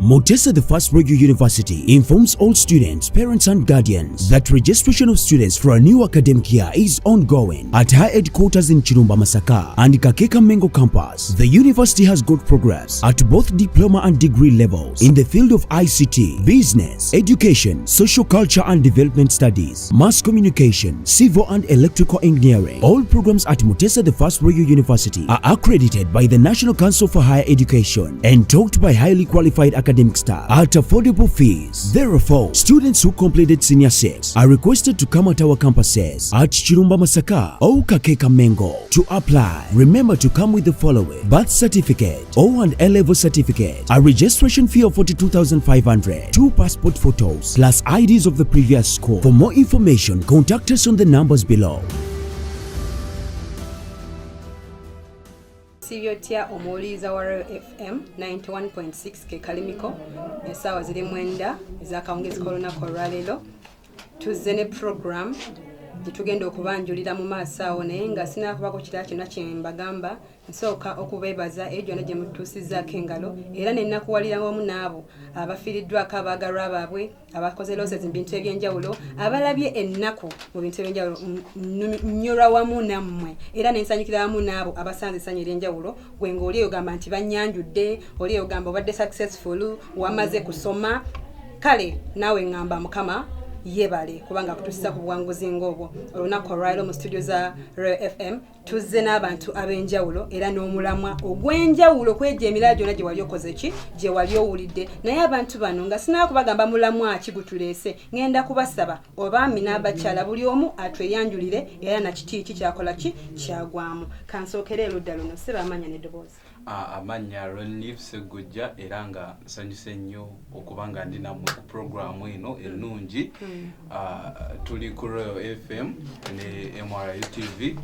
Motoka, the first Royal University, informs all students, parents and guardians that registration of students for a new academic year is ongoing at her headquarters in Chirumba, Masaka and Kakeka Mengo campus. The university has got programs at both diploma and degree levels in the field of ICT, business, education, social culture and development studies, mass communication, civil and electrical engineering. All programs at Motoka, the first Royal University, are accredited by the National Council for Higher Education and taught by highly qualified academic staff at affordable fees. Therefore, students who completed senior 6 are requested to come at our campuses at Chirumba, Masaka or Kakeka Mengo to apply. Remember to come with the following: birth certificate or an A-level certificate, a registration fee of 42,500, 2 passport photos plus IDs of the previous school. For more information, contact us on the numbers below. Sibyotia omuwuliriza wa FM 91.6 ke Kalimiko essaawa ziri 9 ez'akawungezi k'olunaku olwaleero tuzze ne program gye tugenda okubanjulira mu maaso awo, naye nga sinaakubako kirala kyonna kye mbagamba. Nsooka okubeebaza eyo gyonna gye mutuusizzaako engalo era ne nnakuwalira wamu n'abo abafiiriddwako abaagalwa baabwe, abakoze losses mu bintu eby'enjawulo, abalabye ennaku mu bintu eby'enjawulo. Nnyolwa wamu nammwe era ne nsanyukira wamu n'abo abasanze essanyu ery'enjawulo. Gwe ng'oli eyo gamba nti bannyanjudde, oli eyo gamba obadde successful, wamaze kusoma. Kale naawe ngamba Mukama yebale kubanga kutuusiza ku buwanguzi ng'obwo. Olunaku olwaleero mu studio za Royal FM tuzze n'abantu ab'enjawulo era n'omulamwa ogw'enjawulo kwegyo emirala gyonna gye wali okoze ki, gye wali owulidde. Naye abantu bano nga sinaakubagamba mulamwa ki gutuleese, ngenda kubasaba obaami n'abakyala buli omu atweyanjulire era na kiti kyakola ki kyagwamu. Kansookere erudda luno seba amanya n'eddoboozi. Amanya Yandisoose Kugula era nga nsanyuse nnyo okubanga ndi nammwe ku programu eno ennungi. Tuli ku Royal FM ne MRU TV.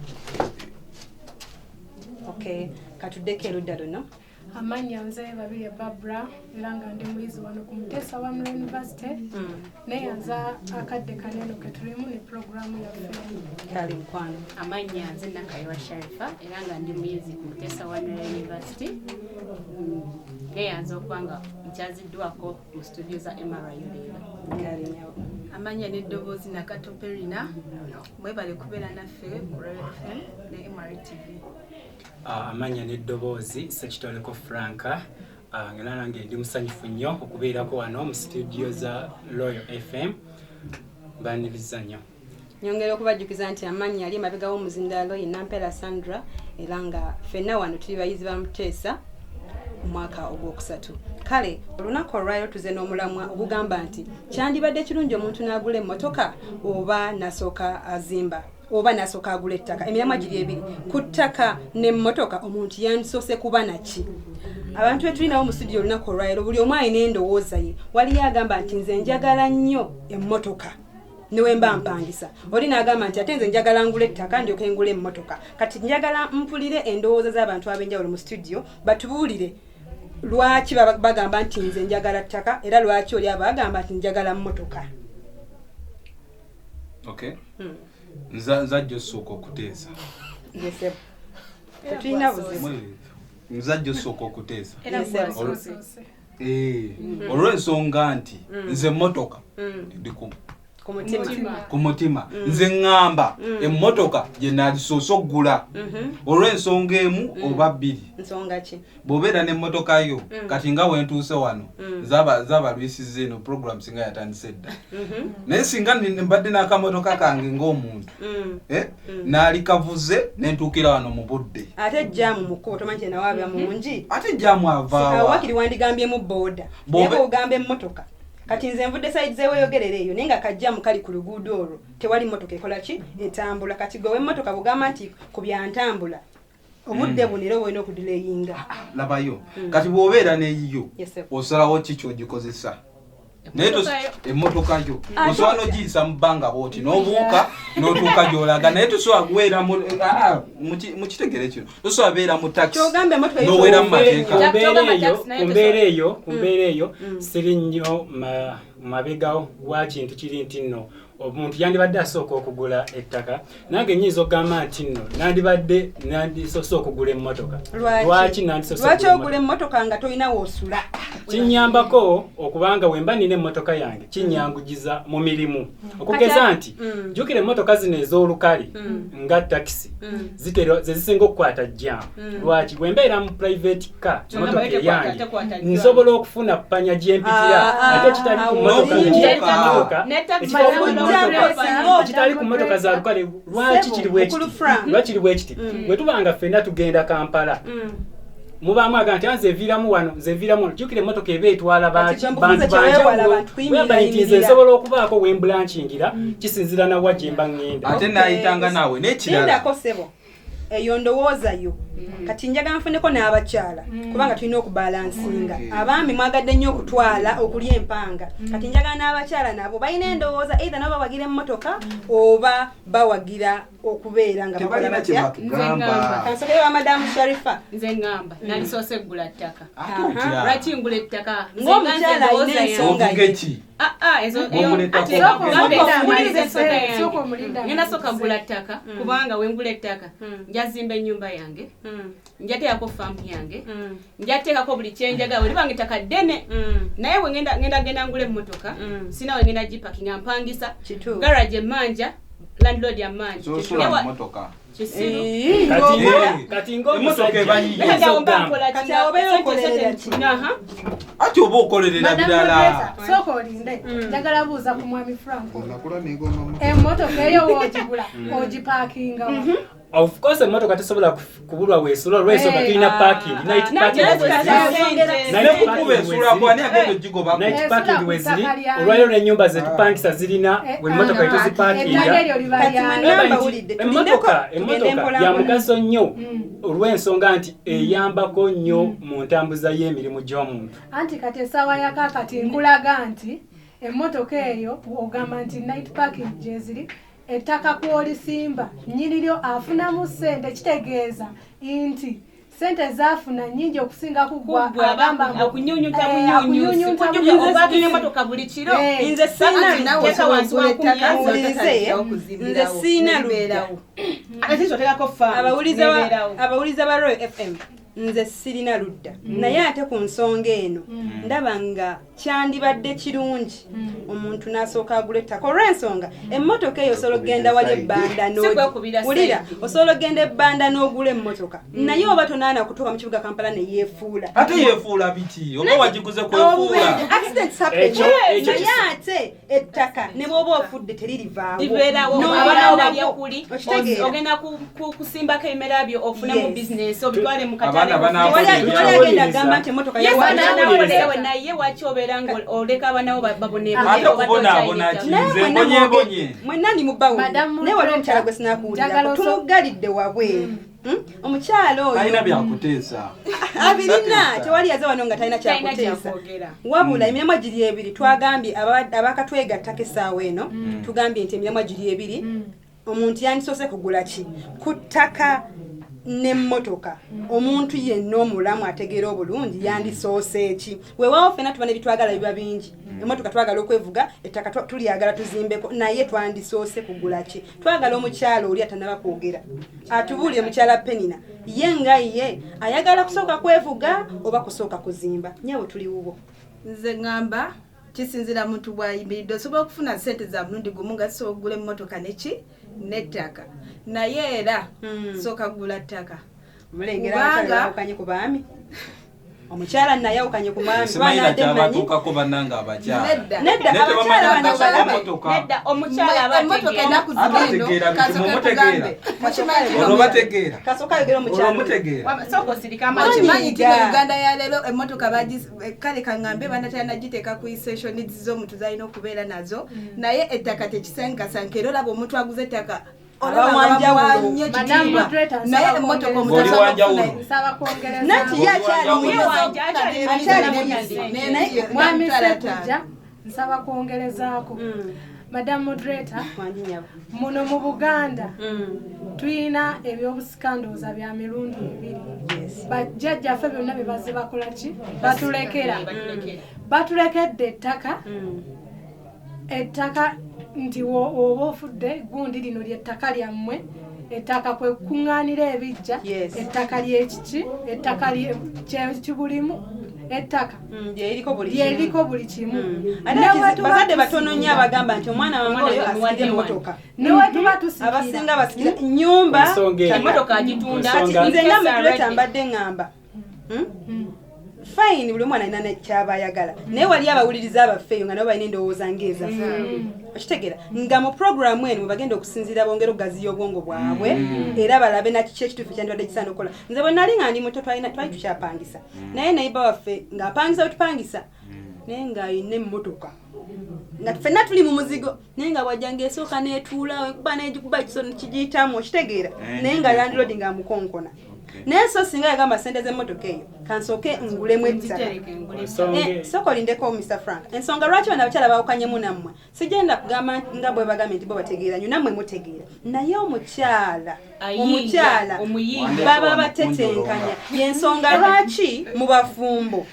Okay, katuddeko erudda luno. Amanya nze babiri Barbara era nga ndi muyizi wano ku Motoka wa University. Naye nza akadde kanene ke tulimu ne programu yaffe. Kali mukwano. Amanya nze Nakayiwa Sharifa era nga ndi muyizi ku Motoka wa University. Naye nza okubanga nkyaziddwako mu studio za MRU leero. Kali nyawo. Amanya n'eddoboozi Nakatoperina, mwebale kubeera naffe ku Royal FM ne MRU TV. Amanya n'eddoboozi Sekitoleko Franka, ngera nange ndi musanyufu nnyo okubeerako wano mu studio za Royal FM. Mbaniriza nnyo. Nyongera okubajjukiza nti Amanya yali emabega w'omuzindaalo ye Nampera Sandra era nga ffenna wano tuli bayizi ba Motoka omwaka ogwokusatu. Kale olunaku olwaleero tuzze n'omulamwa ogugamba nti kyandibadde kirungi omuntu n'agula emmotoka oba nasooka azimba oba nasooka agula ettaka. Emiramwa giri ebiri, ku ttaka n'emmotoka omuntu yandisoose kuba naki? Abantu betulinawo mu studio olunaku olwaleero buli omu alina endowooza ye. Waliyo agamba nti nze njagala nnyo emmotoka niwe mba mpangisa, oli n'agamba nti ate nze njagala ngula ettaka ndyoke ngula emmotoka. Kati njagala mpulire endowooza z'abantu ab'enjawulo mu studio batubuulire lwaki bagamba nti nze njagala ttaka era lwaki oli abagamba nti njagala mmotoka. Okay. Nzajja osooka okuteesa. Yes. Tetulina buzibu. Nzajja osooka okuteesa. Yes. Olw'ensonga nti nze emmotoka ndi ku mutima. Nze ngamba emmotoka gye nandisoose okugula olw'ensonga emu oba bbiri. Nsonga ki? Bw'obeera n'emmotoka yo kati nga wentuuse wano zaabalwisizza eno program singa yatandise dda. Naye singa mbadde n'akamotoka kange ng'omuntu n'alikavuze n'entuukira wano mu budde. Ate jjaamu mu kkubo tomanyi kye nawaabira mungi. Ate jjaamu avaawa. Wakiri wandigambyemu booda. Naye bw'ogamba emmotoka. Kati nze nvudde sayidi zeweeyogerera eyo naye nga kajjamu kali ku luguudo olwo tewali mmotoka ekola ki etambula. Kati gwe w'emmotoka bugamba nti ku byantambula obudde buno era obulina okudilayinga. Labayo kati bw'obeera n'eyiyo osalawo ki ky'ogikozesa. Naye emmotoka yo osobola n'ogiyisa mu bbanga bw'oti n'obuuka n'otuuka gy'olaga, naye tosobola kubeera mu kitegere kino, tosobola beera mu takisi n'obeera mu mateeka. Ku mbeera eyo siri nnyo mabega wa kintu kiri nti nno omuntu yandibadde asooka okugula ettaka nange nnyinza okugamba nti nno nandisoose okugula emmotoka. Lwaki ogula emmotoka nga tolina woosula? Kinnyambako okubanga wemba nina emmotoka yange kinnyangugiza mu mirimu. Okugeza nti jjukira emmotoka zino ez'olukale nga takisi ze zisinga okukwata jjaamu. Lwaki bwembeera mu private car emmotoka eyange nsobola okufuna panya gyempitira ate ekitali ku mmotoka ekitali ku mmotoka za lukale. Lwaki kiri bwe kiti bwe tubanga ffenna tugenda Kampala mubaamu aga nti nzeviiramu wano jjukira emmotoka eba etwala bantu bangi nze nsobola okubaako wembulanchingira kisinzira nawa gye mba ŋŋenda ate naayitanga naawe n'ekirala eyo ndowoozayo kati njagala nfuneko n'abakyala kubanga tulina okubalansinga. Abaami mwagadde nnyo okutwala okulya empanga kati njagala n'abakyala nabo balina endowooza either nabo bawagira emmotoka oba bawagira okubeera nga bakola batya. Kansogera wa Madamu Sharifa. Nze ngamba nalisoose kugula ttaka. Lwaki ngula ettaka? Ng'omukyala alina ensonga ye. Ngenda soka gula ttaka kubanga wengula ettaka njazimba ennyumba yange njateekako faamu yange njateekako buli kyenjagala olibanga ettaka ddene naye bwe ngenda ngula emmotoka sina we ngenda gipakinga mpangisa garage emmanja landlord yamanja ati oba okolerera birala sooka olinde njagala buuza ku mwami Franco emmotoka eyo woogigula ogipaakinga Of course emmotoka tesobola kubulwa weesula olw'ensonga tulina parking night parking weziri olwaliro n'ennyumba zetupangisa zirina buli mmotoka etuzipakinga. Emmotoka ya mugaso nnyo olw'ensonga nti eyambako nnyo mu ntambuza y'emirimu gy'omuntu. Anti kati essaawa yakakati nkulaga nti emmotoka eyo ogamba nti night parking gyeziri ettaka kw'olisimba nnyiniryo afunamu ssente kitegeeza nti sente zaafuna nnyingi okusinga kugwa agamba akunyunyuta emmotoka buli kiro nze siina lubeerawo abawuliza ba Royal FM nze sirina ludda naye ate ku nsonga eno ndaba nga kyandibadde kirungi omuntu n'asooka agula ettaka olw'ensonga emmotoka eyo osobola okgenda wali ebbanda wulira osobola okgenda ebbanda n'ogula emmotoka naye oba tonaana kutuuka mu kibuga Kampala ne yeefuula ate yeefuula biti oba wagiguze kwefuula accidents happen naye ate ettaka ne bw'oba ofudde teririvaawo ogenda kusimbako ebimera byo ofune mu bizinesi obitwale mu katale agenda gamba nti emmotoka naye waki obeera nga oleka abanawo mwenna ndi mubbawuli naye waliwo omukyala gwe sinakuwulira tumugalidde wabweru omukyala oyo alina byakuteesa abirina tewali yaza wano nga talina kyakuteesa wabula emirimu giri ebiri twagambye abakatwegattako essaawa eno tugambye nti emirimu giri ebiri omuntu yandisoose kugula ki ku ttaka n'emmotoka omuntu yenna omulamu ategeera obulungi yandisoose ki weewaawo ffenna tuba ne bitwagala biba bingi emmotoka twagala okwevuga ettaka tulyagala tuzimbeko naye twandisoose kugula ki twagala omukyala oli atanaba kwogera atubuulire mukyala Penina ye nga ye ayagala kusooka kwevuga oba kusooka kuzimba nyawe tuli wubo. Nze ngamba kisinzira muntu bw'ayimiridde osobola okufuna ssente za mulundi gumu nga sobola okugula emmotoka n'ettaka naye era sooka kugula ttaka omulengera akyayawukanye ku baami omukyala nayawukanye ku mwami simanyiakyabatuukako bannanga abakyala nedda abakyala olobategeera kasokayogera omukyalauganda ya leero emmotoka kale kaŋŋambe banatanagiteeka ku iseshoni z'omuntu zalina okubeera nazo naye ettaka tekisankasanka era olaba omuntu aguze ettaka nsaba kwongerezaako Madam Moderator muno mu Buganda tuyina ebyobusikandooza bya mirundi ebiri bajjajjaffe byonna bye bazze bakola ki batulekedde ettaka nti oba ofudde gundi lino ly'ettaka lyammwe ettaka kwe kuŋŋaanira ebijja ettaka ly'ekiki ettaka kyekibulimu ettaka lyeriko buli kimu bazadde batono nnyo abagamba nti omwana wange oyo asikira emmotoka newetuba tusikira abasinga basikira nnyumba emmotoka agitunda nze nga moderator mbadde ŋŋamba fine buli mwana alina kyaba ayagala naye wali abawuliriza abaffe eyo nga nabo balina endowooza ng'ezaffe okitegeera nga mu programu eno bagenda okusinziira bongera okugaziya obwongo bwabwe era balabe nakiki ekituufu kyandibadde kisaana okukola nze bwe nali nga ndi muto twali tukyapangisa naye nayiba waffe ng'apangisa wetupangisa naye ng'ayina emmotoka nga ffenna tuli mu muzigo naye nga bwajja ng'esooka n'etuula wekuba n'egikuba kigiyitamu okitegeera naye nga landiroodi ng'amukonkona naye so singa yagamba sente z'emmotoka eyo kansooke ngulemu ettaka sooka olindeko Mr. Frank ensonga lwaki bano abakyala bawukanyemu nammwe sigenda kugamba nga bwe bagambye nti bo bategeera nyo nammwe mutegeera naye omukyala baba batetenkanya yensonga lwaki mu bafumbo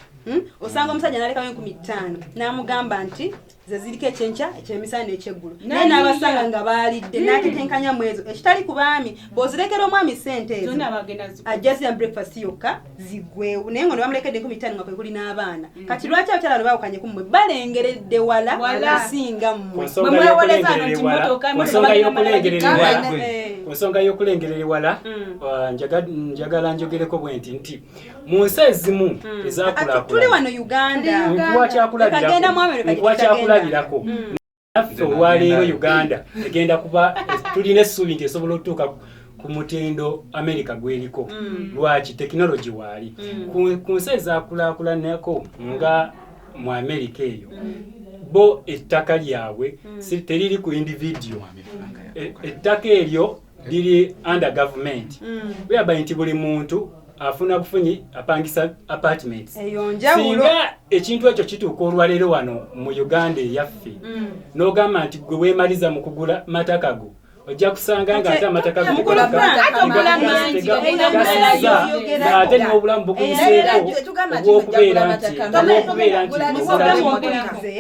osanga omusajja n'alekayo 5,000 n'amugamba nti ze ziriko ekyenkya ekyemisana n'ekyeggulu naye n'abasanga nga baalidde n'atetenkanya mu ezo ekitali ku baami bw'ozirekera omwami sente ezo ajja zirya breakfast yokka ziggwewo naye nga ne bamulekedde 5,000 nga kwe kuli n'abaana kati lwaki abakyala bano bawukanye ku mmwe balengeredde wala okusinga mmwe ku nsonga y'okulengerera ewala njagala njogereko bwe nti mu nsi ezimu tuli wano Uganda nkuwa kyakulabirako naffe olwaleero Uganda egenda kuba tulina essuubi nti esobola okutuuka ku mutindo America gweriko lwaki tekinologi waali ku nsi ezaakulaakulanako nga mu America eyo bo ettaka lyabwe teriri ku individual ettaka eryo liri under government whereby nti buli muntu afuna bufunyi apangisa apartments singa ekintu ekyo kituuka olwaleero wano mu Uganda eyaffe n'ogamba nti gwe weemaliza mu kugula mataka go ojja kusanga nga ate amataka ate n'obulamu bugumiseeko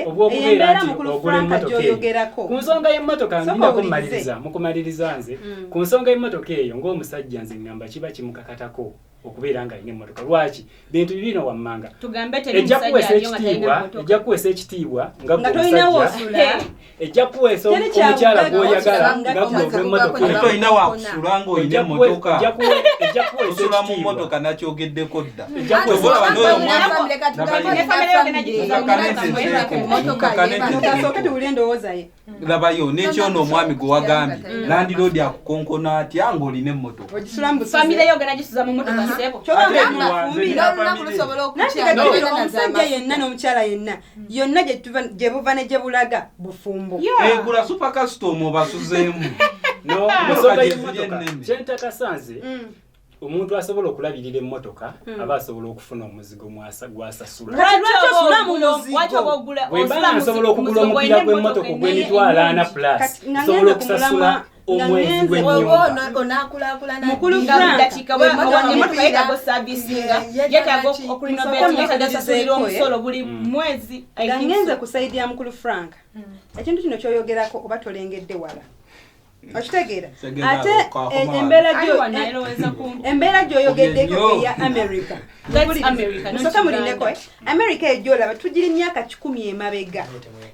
obwokubeera nti ogula emmotoka ku nsonga y'emmotoka ngindako mukumaliriza nze ku nsonga y'emmotoka eyo ng'omusajja nze ngamba kiba kimukakatako okubeera nga alina emmotoka lwaki bintu bibino wammanga ejja kuweesa ekitiibwa nga omusajja ejja kuweesa omukyala gw'oyagala nga tolina wakusula ng'olina emmotoka osula mu mmotoka nakyogeddeko dda labayo n'ekyono omwami gwe wagambye landiroodi akukonkona atya ng'olina emmotoka omusajja yenna n'omukyala yenna yonna gye buva ne gye bulaga bufumbo egula supakasitoma obasuzeemu nsonga y'emmotoka kyentakasanze omuntu asobola okulabirira emmotoka aba asobola okufuna omuzigo gwasasula wemba asobola okugula omupiira gw'emmotoka ogw'emitwalo 4+ asobola okusasula omwezi gw'ennyumba mukulu gangenze kusaidia mukulu Frank ekintu kino kyoyogerako oba tolengedde wala okitegeera ate embeera gyoyogeddeko eya America musoka mulindeko America ejolaba tugiri myaka 10 emabega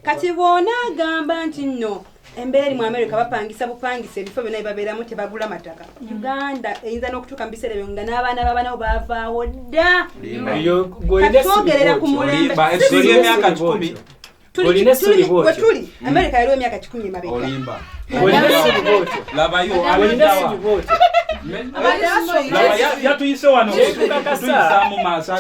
kati boona agamba nti nno embeera mu America bapangisa bupangisa ebifo byonna bibabeeramu tebagula mataka Uganda eyinza n'okutuuka mu biseera ebyo nga n'abaana babanawo baavaawo dda katwogerera ku mulembe emyaka 10 tuli America yaliwo emyaka 10 emabega labayo yatuyise wano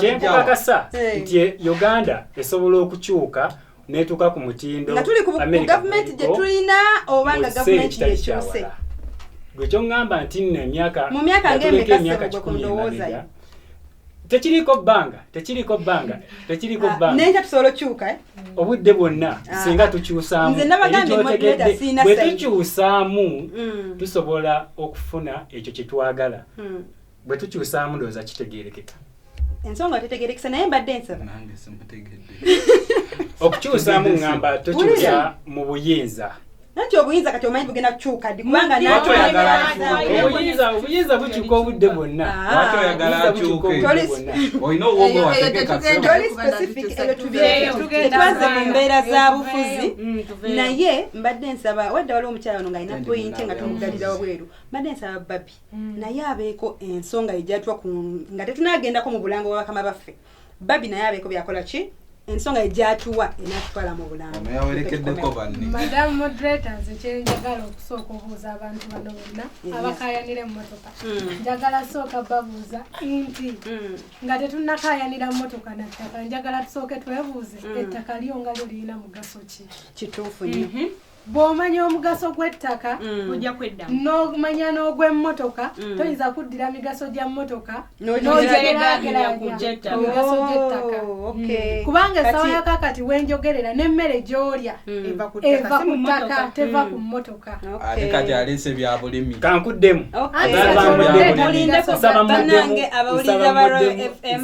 kyekukakasa nti Uganda esobola okukyuka netuuka ku mutindo nga tuli ku gavumenti gye tulina oba nga gavumenti yekyuse gwe kyoŋŋamba nti nno emyaka mu myaka ng'emeka gwe ku ndowooza tekiriko bbanga nenja tusobola okyuka obudde bwonna singa tukyusaamu bwe tukyusaamu tusobola okufuna ekyo kye twagala bwe tukyusaamu ndowooza kitegeerekeka ensonga tetegeerekesa naye mbadde nsaba okukyusaamu ŋŋamba tokyusa mu buyinza Nanti obuyinza kati omanyi bugenda kukyuka ddi kubanga obuyinza bukyuka obudde bwonna. Lwaki oyagala akyuke? Olina obwongo tetwaze mu mbeera za bufuzi naye mbadde nsaba wadde waliwo omukyala ono ng'alina poyinti nga tumugalira wabweru mbadde nsaba babi naye abeeko ensonga ejatwa nga tetunaagendako mu bulango bwabakama baffe babi naye abeeko byakola ki ensonga ejatuwa enatutwala mu bulango yawerekeddeko banne. Madam Moderators ekyenjagala okusooka obuuza abantu bano bonna abakayanira emmotoka njagala sooka babuuza nti nga tetunnakayanira mmotoka na ttaka njagala tusooke twebuuze ettaka lyo nga lyo lirina mugaso ki kituufu nnyo bw'omanya omugaso gw'ettaka ojja kweddamu n'omanya n'ogw'emmotoka toyinza kuddira migaso gya mmotoka n'ogeraageranya ku migaso gy'ettaka kubanga essaawa yakakati wenjogerera n'emmere gy'olya eva ku ttaka teva ku mmotoka ate kati aleese bya bulimi kankuddemu bannange abawuliriza ba Royal FM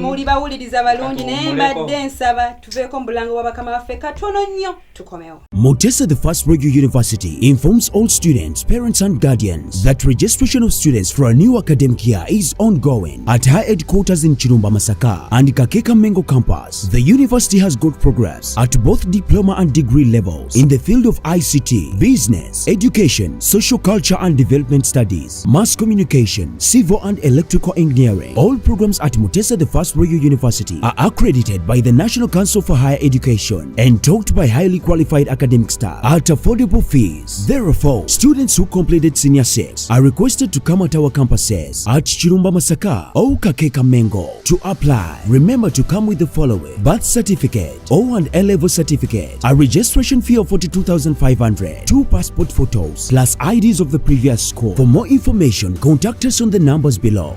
muli bawuliriza balungi naye mbadde nsaba tuveeko mu bulango bw'abakama baffe katono nnyo tukomewo. Motoka, the first radio university, informs all students, parents and guardians that registration of students for a new academic year is ongoing at her headquarters in Chirumba, Masaka and Kakeka Mengo campus. The university has got progress at both diploma and degree levels in the field of ICT, business, education, social culture and development studies, mass communication, civil and electrical engineering. All programs at Motoka, the first radio university, are accredited by the National Council for Higher Education and taught by highly qualified academic staff at affordable fees. Therefore, students who completed senior 6 are requested to come at our campuses at Chirumba, Masaka or Kakeka Mengo to apply. Remember to come with the following: birth certificate or an A-level certificate, a registration fee of 42,500, 2 passport photos plus IDs of the previous school. For more information, contact us on the numbers below.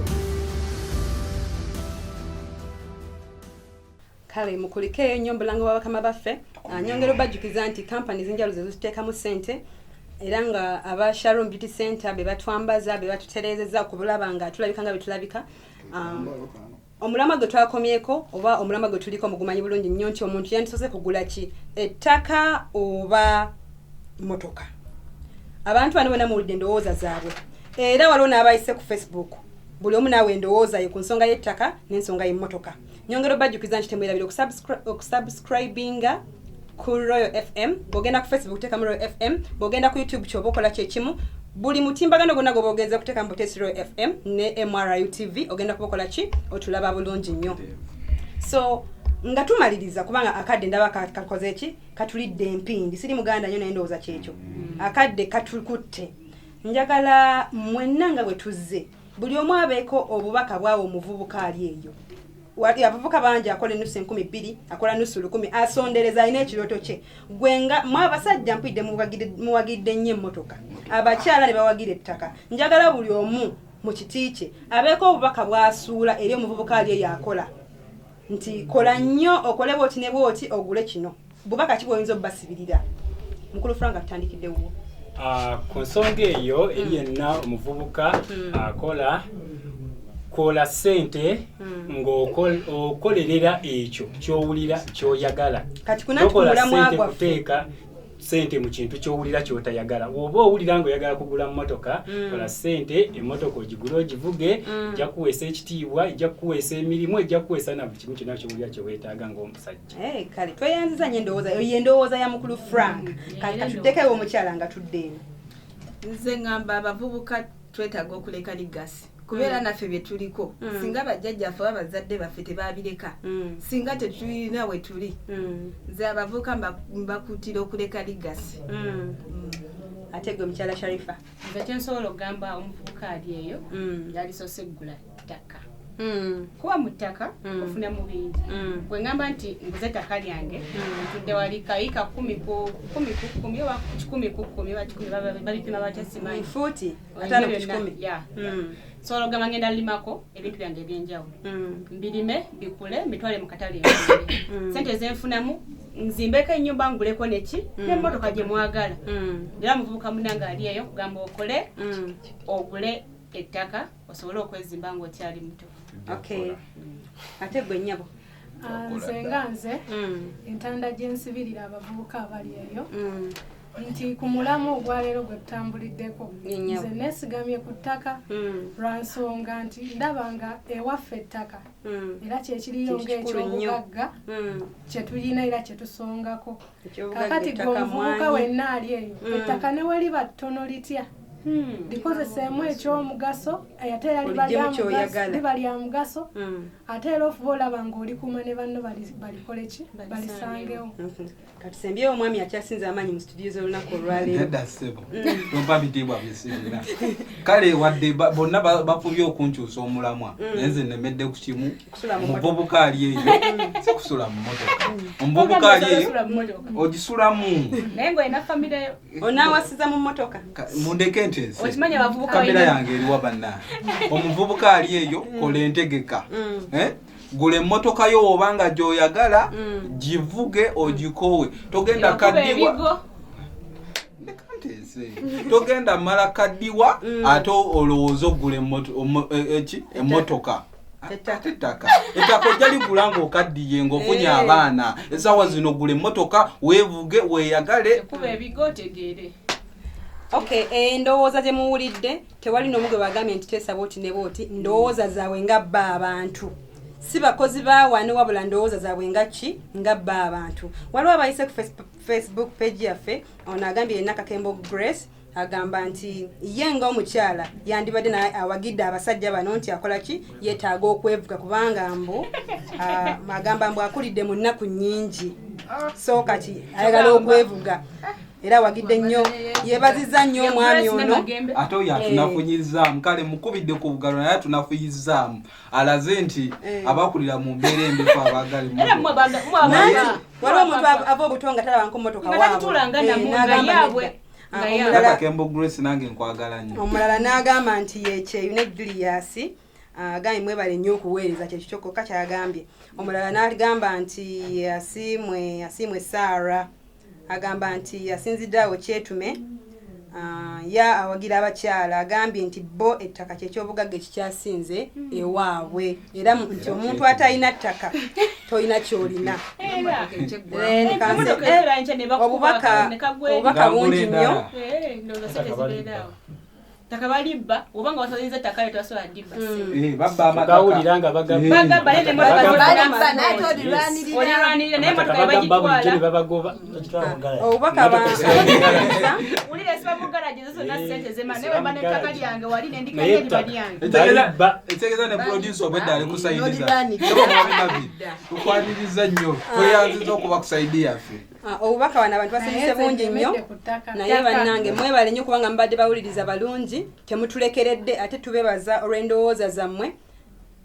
Kale mukulikeyo nnyo mubulango bw'abakama baffe nyongera obajjukiza nti kampani zinjalo ze zituteekamu ssente era nga aba Sharon Beauty Center be batwambaza be batutereezezza okulaba nga tulabika nga betulabika omulama gwe twakomyeko oba omulama gwe tuliko mugumanyi bulungi nnyo nti omuntu yandisoose kugula ki ettaka oba motoka. Abantu bano bonna muwulidde endowooza zaabwe era waliwo n'abayise ku Facebook buli omu naawe endowooza ye ku nsonga y'ettaka n'ensonga y'emmotoka. Nyongero bajjukiza nti temwerabira okusubscribinga ku Royal FM bogenda ku Facebook teekamu Royal FM bogenda ku YouTube kyoba okola kyekimu buli mutimbagano gonna gwe bogeza kuteeka Mpotesi Royal FM ne MRU TV ogenda kubokola ki otulaba bulungi nnyo. So nga tumaliriza kubanga akadde ndaba kakoze eki katulidde empindi siri muganda nnyo naye ndowooza kyekyo akadde katukutte njagala mwenna nga bwe tuzze buli omu abeeko obubaka bwawo omuvubuka ali eyo wali abavuka bangi akola nusu 2,000 akola nusu 10,000 asondereza ine ekiroto kye gwenga mwa basajja mpidde muwagidde nnyo emmotoka abakyala ne bawagire ettaka njagala buli omu mu kiti kye abeeko obubaka bwasuula eri omuvubuka ali eyo akola nti kola nnyo okole bwoti ne bwoti ogule kino bubaka ki bwoyinza obbasibirira mukulu Frank atandikiddewo ku nsonga eyo eri yenna omuvubuka akola kola sente ng'okolerera ekyo ky'owulira ky'oyagala kati kunatukula mwagwa kuteeka sente mu kintu ky'owulira ky'otayagala oba owulira ng'oyagala kugula mmotoka kola sente emmotoka ogigula ogivuge ejja kuweesa ekitiibwa ejja kuweesa emirimu ejja kuweesa na buli kimu kyonna ky'owulira kye weetaaga ng'omusajja. Kale tweyanziza nnyo endowooza eyo endowooza ya mukulu Frank katuddekewo omukyala nga tudde nze ngamba abavubuka twetaaga okuleka ligasi kubeera naffe bye tuliko singa bajjajjaffe abazadde baffe tebaabireka singa tetulina we tuli nze abavubuka mbakutira okuleka ligasi. Ate gwe mukyala Sharifa nze kyensobola okugamba omuvubuka ali eyo yandisoose kugula ttaka kuba mu ttaka ofuna mu bingi bwe ngamba nti nguze ettaka lyange ntudde wali kayika 10 ku 10 oba 10 ku 10 oba 10 babipima batya simanyi fuuti 5 ku 10 sobola ogamba ngenda limako ebintu byange ebyenjawulo mbirime bikule mbitwale mu katale sente zenfunamu nzimbeko ennyumba nguleko neki n'emmotoka gye mwagala era muvubuka munnange ali eyo kugamba okole ogule ettaka osobole okwezimba ng'okyali muto. Ate gwe nnyabo nze nga nze entanda gye nsibirira abavubuka abali eyo nti ku mulamu ogwaleero gwe tutambuliddeko nze neesigamye ku ttaka lwa nsonga nti ndaba nga ewaffe ettaka era kyekiriyo ng'ekyobugagga kye tulina era kye tusongako kakati gwe omuvubuka wenna ali eyo ettaka ne we liba ttono litya likozeseemu ekyomugaso ate era liba lya mugaso ate era ofuba olaba ng'olikuuma ne banno balikole ki balisangewo kati sembyewo omwami akyasinza amaanyi mu studio z'olunaku olwaleero tompa bitiibwa bisibira kale wadde bonna bafubye okunkyusa omulamwa naye nze nemedde ku kimu omuvubuka ali eyo si kusula mu motoka omuvubuka ali eyo ogisulamu naye ng'olina famire onaawasiza mu motoka mundeke ntese okimanya abavubuka kamera yange eriwa banna omuvubuka ali eyo kola entegeka gula emmotoka yo obanga gy'oyagala givuge ogikoowe togenda kaddiwa togenda mala kaddiwa ate olowooza ogula emmotoka ettaka ojja ligula ng'okaddiye ng'ofunye abaana essaawa zino gula emmotoka weevuge weeyagale kuba ebigo otegeere. Okay, endowooza gye muwulidde tewali n'omu gwe bagambye nti teesaba oti ne booti ndowooza zaabwe nga bba abantu si bakozi baawani wabula ndowooza zaabwe nga ki nga bba abantu. Waliwo abayise ku Facebook page yaffe ono agambye yenna Kakembo Grace agamba nti ye ng'omukyala yandibadde naye awagidde abasajja bano nti akola ki yeetaaga okwevuga kubanga mbu agamba mbu akulidde mu nnaku nnyingi so kati ayagala okwevuga era wagidde nnyo yeebazizza nnyo omwami ono ate oyo atunafunyizaamu kale mukubidde ku bugalo naye atunafunyizaamu alaze nti abakulira mu mbeera embefu abaagala waliwo omuntu ava obuto nga talaba nkomotoka waabwe Kakembo Grace nange nkwagala nnyo. Omulala n'agamba nti yekyeyu ne Julius agambye mwebale nnyo okuweereza kyekyo kyokka kyagambye. Omulala n'agamba nti asiimwe Sarah agamba nti yasinziddeawo kyetume ya awagira abakyala agambye nti bo ettaka kyekyobugagga ekikyasinze ewaabwe era nti omuntu atalina ttaka tolina kyolina. Obubaka bungi nnyo ttaka balibba obanga wasaliza ttaka lyo tasobola dibba bawulira nga bagamba olirwanirira naye motoka bagitwala babagoba obubaka ulira esiba mu garaji zonna ssente zema naye wemba n'ettaka lyange wali nendikanye liba lyange etegeeza ne producer obwedda ali kusayiriza tukwaniriza nnyo tweyanziza okuba kusaidi yaffe. Obubaka wano abantu basanyuse bungi nnyo naye bannange mwebale nnyo kubanga mbadde bawuliriza balungi temutulekeredde ate tubebaza olw'endowooza zammwe.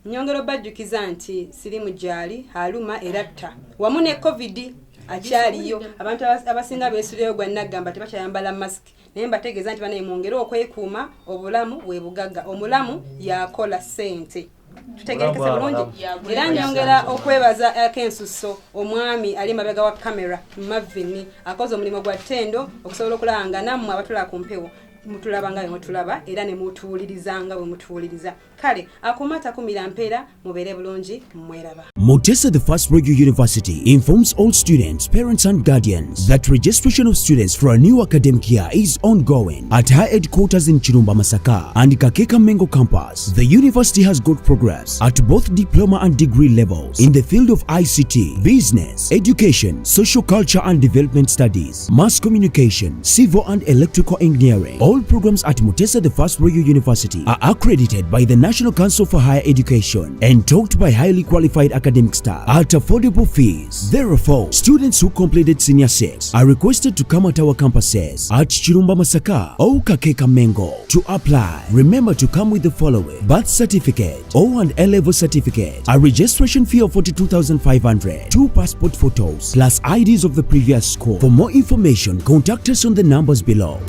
Nyongera obajjukiza nti sirimu gyali aluma era tta wamu ne covid akyaliyo abantu abasinga beesuleyo gwa naggamba tebakyayambala masiki naye mbategeeza nti banaye mwongere okwekuuma obulamu bwe bugagga omulamu yakola ssente tutegerekese bulungi era nyongera okwebaza akensuso omwami ali mabega wa kamera Mavini akoze omulimu gwa ttendo okusobola okulaba nga nammwe abatula ku mpewo mutulaba nga mutulaba era ne mutuwulirizanga bwe mutuwuliriza kale akumata kumira mpeera mubeere bulungi mweraba. Motoka, the First Royal University, informs all students, parents and guardians that registration of students for a new academic year is ongoing at her headquarters in Chirumba Masaka and Kakeka Mengo campus. The university has got programs at both diploma and degree levels in the field of ICT, business, education, social culture and development studies, mass communication, civil and electrical engineering. All programs at Motoka, the First Royal University are accredited by the National Council for Higher Education and taught by highly qualified academic staff at affordable fees. Therefore, students who completed Senior 6 are requested to come at our campuses at Chirumba Masaka or Kakeka Mengo to apply. Remember to come with the following: birth certificate, O and A-level certificate, a registration fee of 42,500, 2 passport photos plus IDs of the previous school. For more information, contact us on the numbers below.